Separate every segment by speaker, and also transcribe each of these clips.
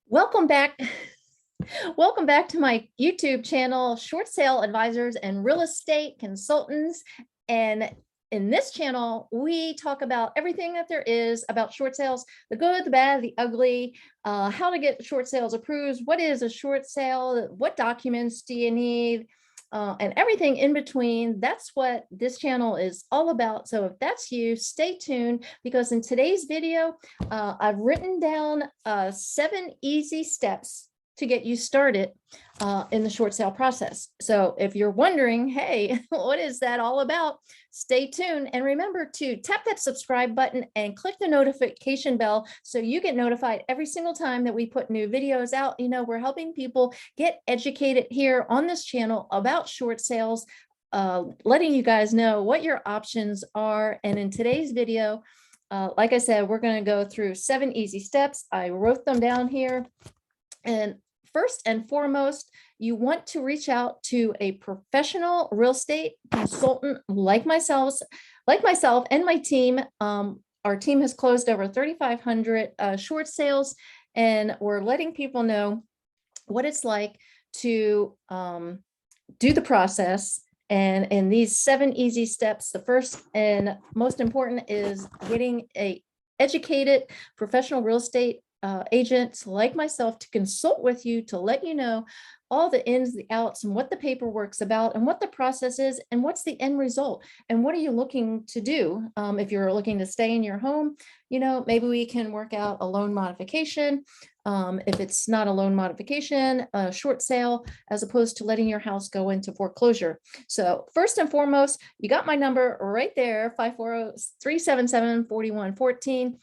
Speaker 1: Welcome back. Welcome back to my YouTube channel, Short Sale Advisors and Real Estate Consultants. And in this channel, we talk about everything that there is about short sales, the good, the bad, the ugly, how to get short sales approved, what is a short sale, what documents do you need, and everything in between. That's what this channel is all about. So if that's you, stay tuned, because in today's video, I've written down 7 easy steps to get you started in the short sale process. So if you're wondering, hey, what is that all about? Stay tuned, and remember to tap that subscribe button and click the notification bell so you get notified every single time that we put new videos out. You know, we're helping people get educated here on this channel about short sales, letting you guys know what your options are. And in today's video, like I said, we're going to go through 7 easy steps. I wrote them down here. And first and foremost, you want to reach out to a professional real estate consultant like myself and my team. Our team has closed over 3,500 short sales, and we're letting people know what it's like to do the process. And in these 7 easy steps, the first and most important is getting a educated professional real estate agents like myself to consult with you, to let you know all the ins, the outs, and what the paperwork's about, and what the process is, and what's the end result, and what are you looking to do. If you're looking to stay in your home, you know, maybe we can work out a loan modification. If it's not a loan modification, a short sale, as opposed to letting your house go into foreclosure. So first and foremost, you got my number right there, 540-377-4114.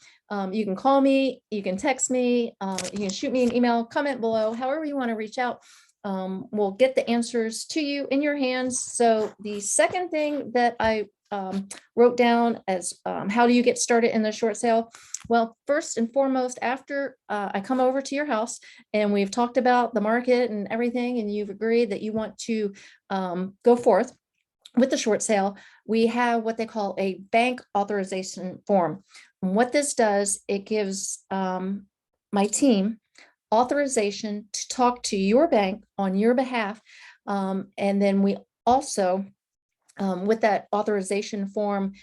Speaker 1: You can call me, you can text me, you can shoot me an email, comment below, however you want to reach out. We'll get the answers to you in your hands. So the second thing that I wrote down as how do you get started in the short sale? Well, first and foremost, after I come over to your house and we've talked about the market and everything, and you've agreed that you want to go forth with the short sale, we have what they call a bank authorization form. And what this does, it gives my team authorization to talk to your bank on your behalf. And then we also, with that authorization form,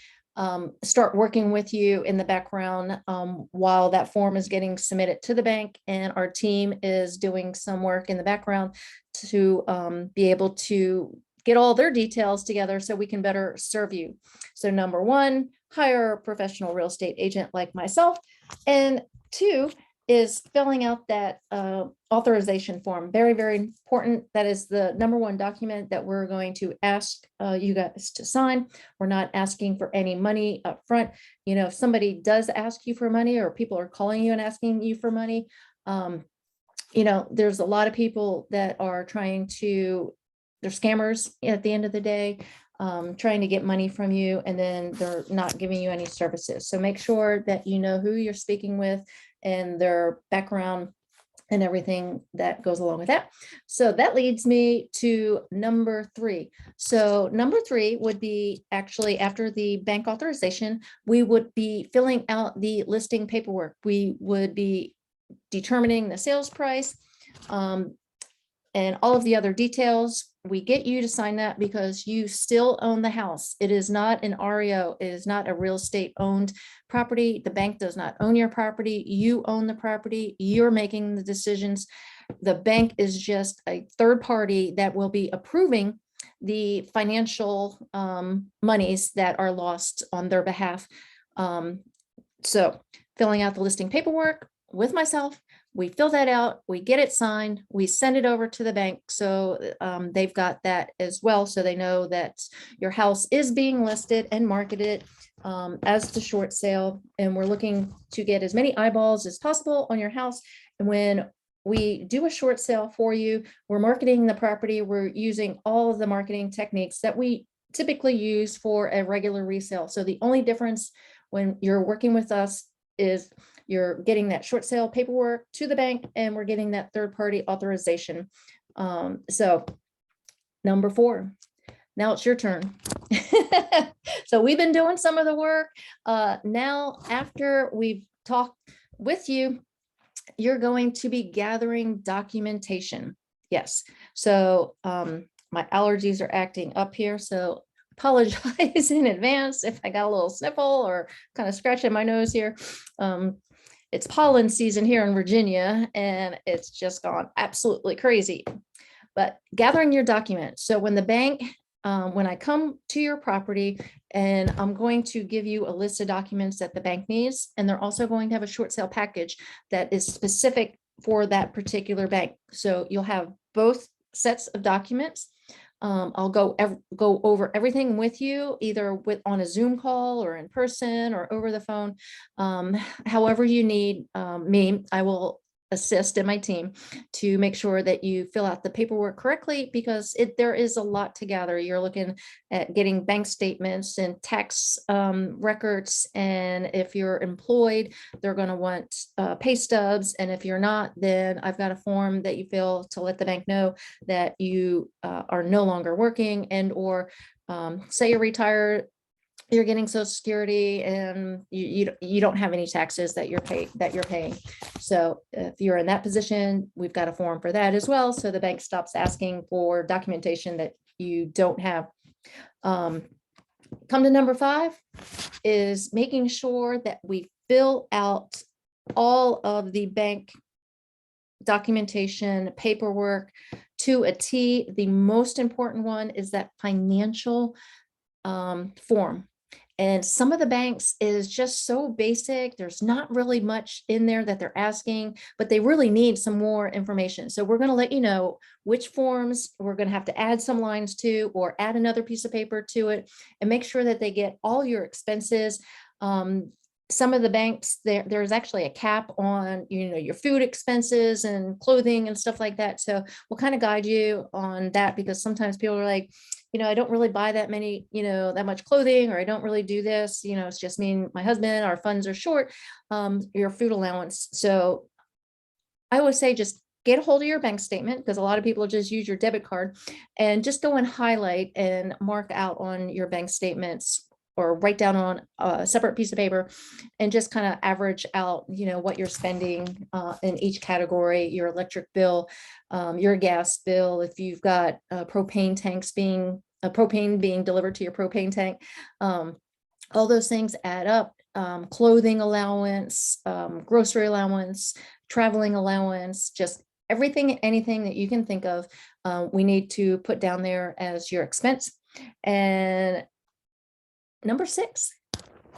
Speaker 1: start working with you in the background while that form is getting submitted to the bank, and our team is doing some work in the background to be able to get all their details together so we can better serve you. So number 1, hire a professional real estate agent like myself. And 2 is filling out that authorization form. Very, very important. That is the number 1 document that we're going to ask you guys to sign. We're not asking for any money up front. You know, if somebody does ask you for money, or people are calling you and asking you for money, you know, there's a lot of people that are trying to, they're scammers at the end of the day, trying to get money from you, and then they're not giving you any services. So make sure that you know who you're speaking with and their background and everything that goes along with that. So that leads me to number 3. So number 3 would be, actually after the bank authorization, we would be filling out the listing paperwork. We would be determining the sales price, and all of the other details. We get you to sign that because you still own the house. It is not an REO. It is not a real estate owned property. The bank does not own your property. You own the property. You're making the decisions. The bank is just a third party that will be approving the financial monies that are lost on their behalf. So filling out the listing paperwork with myself, we fill that out, we get it signed, we send it over to the bank. So they've got that as well. So they know that your house is being listed and marketed as the short sale. And we're looking to get as many eyeballs as possible on your house. And when we do a short sale for you, we're marketing the property. We're using all of the marketing techniques that we typically use for a regular resale. So the only difference when you're working with us is you're getting that short sale paperwork to the bank, and we're getting that third party authorization. So number 4, now it's your turn. So we've been doing some of the work. Now, after we've talked with you you're going to be gathering documentation. Yes. So my allergies are acting up here. So apologize in advance if I got a little sniffle or kind of scratching my nose here. It's pollen season here in Virginia, and it's just gone absolutely crazy. But gathering your documents. So when the bank, when I come to your property, and I'm going to give you a list of documents that the bank needs, and they're also going to have a short sale package that is specific for that particular bank. So you'll have both sets of documents. I'll go over everything with you, either on a Zoom call or in person or over the phone. However you need me, I will assist in my team to make sure that you fill out the paperwork correctly, because there is a lot to gather. You're looking at getting bank statements and tax records, and if you're employed, they're going to want pay stubs, and if you're not, then I've got a form that you fill to let the bank know that you are no longer working, and or say you're retired, you're getting Social Security, and you don't have any taxes that you're paying. So if you're in that position, we've got a form for that as well. So the bank stops asking for documentation that you don't have. Come to number 5 is making sure that we fill out all of the bank documentation, paperwork to a T. The most important one is that financial form. And some of the banks is just so basic. There's not really much in there that they're asking, but they really need some more information. So we're going to let you know which forms we're going to have to add some lines to, or add another piece of paper to it, and make sure that they get all your expenses. Some of the banks, there's actually a cap on, your food expenses and clothing and stuff like that. So we'll kind of guide you on that, because sometimes people are like, I don't really buy that many, that much clothing, or I don't really do this, it's just me and my husband, our funds are short, your food allowance. So I would say just get a hold of your bank statement, because a lot of people just use your debit card, and just go and highlight and mark out on your bank statements, or write down on a separate piece of paper, and just kind of average out, what you're spending in each category, your electric bill, your gas bill, if you've got propane being delivered to your propane tank, all those things add up. Clothing allowance, grocery allowance, traveling allowance, just everything, anything that you can think of, we need to put down there as your expense. And number 6.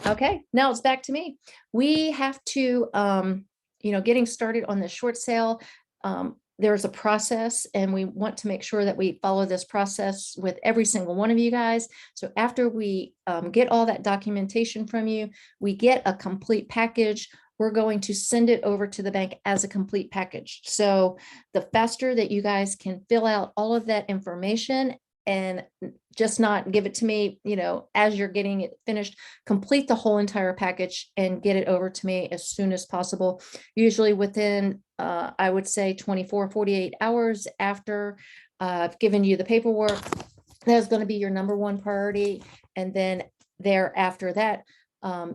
Speaker 1: Okay, now it's back to me. We have to, getting started on the short sale. There's a process, and we want to make sure that we follow this process with every single one of you guys. So after we get all that documentation from you, we get a complete package. We're going to send it over to the bank as a complete package. So the faster that you guys can fill out all of that information, and just not give it to me, as you're getting it finished, complete the whole entire package and get it over to me as soon as possible. Usually within, I would say 24, 48 hours after I've given you the paperwork, that's going to be your number 1 priority. And then thereafter that,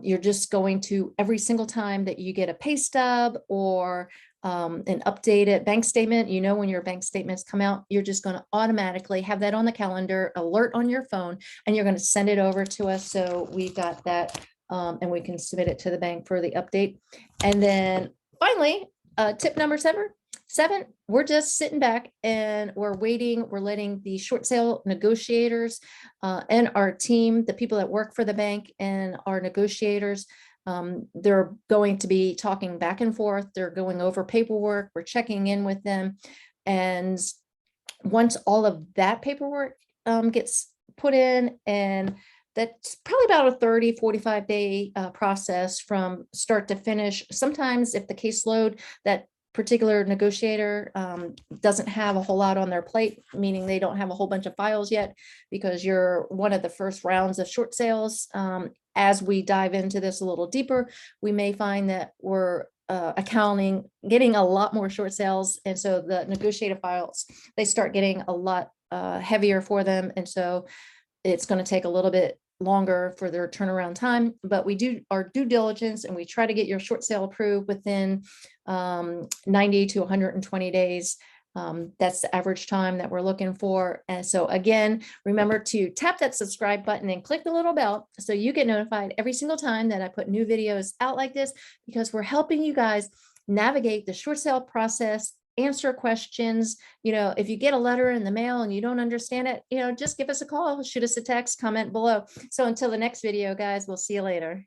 Speaker 1: you're just going to, every single time that you get a pay stub or an updated bank statement, when your bank statements come out, you're just going to automatically have that on the calendar, alert on your phone, and you're going to send it over to us. So we've got that, and we can submit it to the bank for the update. And then finally, tip number 7, we're just sitting back and we're waiting. We're letting the short sale negotiators and our team, the people that work for the bank and our negotiators, they're going to be talking back and forth. They're going over paperwork. We're checking in with them. And once all of that paperwork gets put in, and that's probably about a 30, 45 day process from start to finish. Sometimes if the caseload, that particular negotiator doesn't have a whole lot on their plate, meaning they don't have a whole bunch of files yet, because you're one of the first rounds of short sales. As we dive into this a little deeper, we may find that we're getting a lot more short sales. And so the negotiated files, they start getting a lot heavier for them. And so it's going to take a little bit longer for their turnaround time, but we do our due diligence and we try to get your short sale approved within 90 to 120 days. That's the average time that we're looking for. And so again, remember to tap that subscribe button and click the little bell so you get notified every single time that I put new videos out like this, because we're helping you guys navigate the short sale process, answer questions. If you get a letter in the mail and you don't understand it, just give us a call, shoot us a text, comment below. So until the next video, guys, we'll see you later.